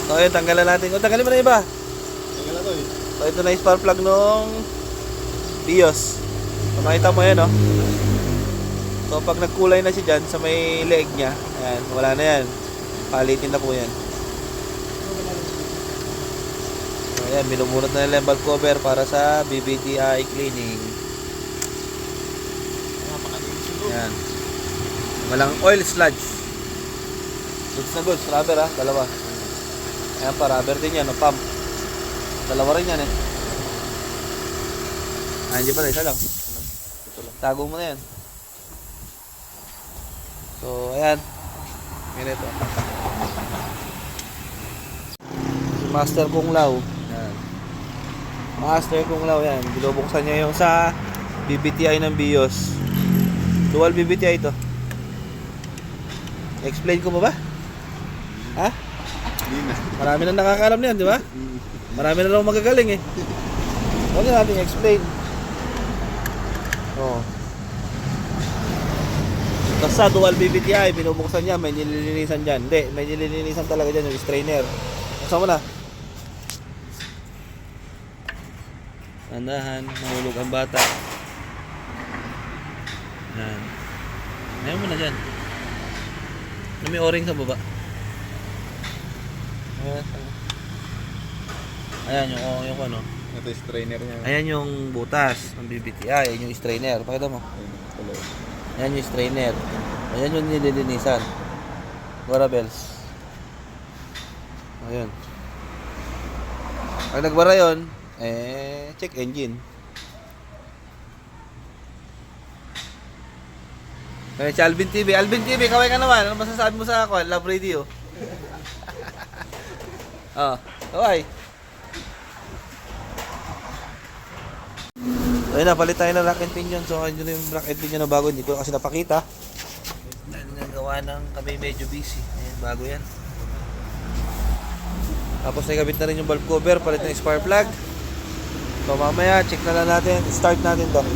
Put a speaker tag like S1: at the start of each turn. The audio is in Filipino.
S1: So ayun, tanggalan natin. O, tanggalin mo na iba.
S2: Tanggal na to eh.
S1: So ito na yung spark plug nung BIOS. So makita mo yan, no? So pag nagkulay na siya dyan sa may leeg niya, ayan, wala na yan. Palitin na po yan. So ayan, binubunot na nila yung valve cover para sa BBTI cleaning. Ayan. Walang oil sludge. Goods na goods, rubber ha, dalawa. Ayan pa, rubber din yan, no, pump. Dalawa rin yan eh. Ah, hindi pala, isa lang. Tago mo na yan. So, ayan. Ganito. Master Kung Lao. Ayan. Master Kung Lao yan. Binubuksan niya yung sa BBTI ng BIOS. Dual BBTI ito. Explain ko mo ba? Ha?
S2: Hindi na.
S1: Marami na nakakaalam niyan, di ba? Marami na lang magagaling eh. Huwag na natin explain. Oh. Basta dual BBTI, binubuksan niya, may nililinisan dyan. Hindi, may nililinisan talaga dyan yung strainer. Buksan mo na. Tandahan, mahulog ang bata. Yan. Ayaw mo na dyan. Na may o-ring sa baba. Ayan yung ano.
S2: Ito yung strainer niya.
S1: Ayan yung butas ng BBTI. Ayan yung strainer. Pakita mo. Ayan yung strainer. Ayan yung nililinisan. Bara bells. Ayan. Pag nagbara yun, check engine. Kaya si Alvin TV. Alvin TV, kaway ka naman. Ano masasabi mo sa ako? Love Radio. Oh, kaway. So ayun na, palit tayo ng rack and pinion. So ayun yung rack and pinion na bago. Hindi ko kasi napakita. Dahil nagawa ng kami medyo busy. Ayan, bago yan. Tapos nakabit na rin yung valve cover. Palit ng spark plug. So mamaya, check na lang natin. Start natin to.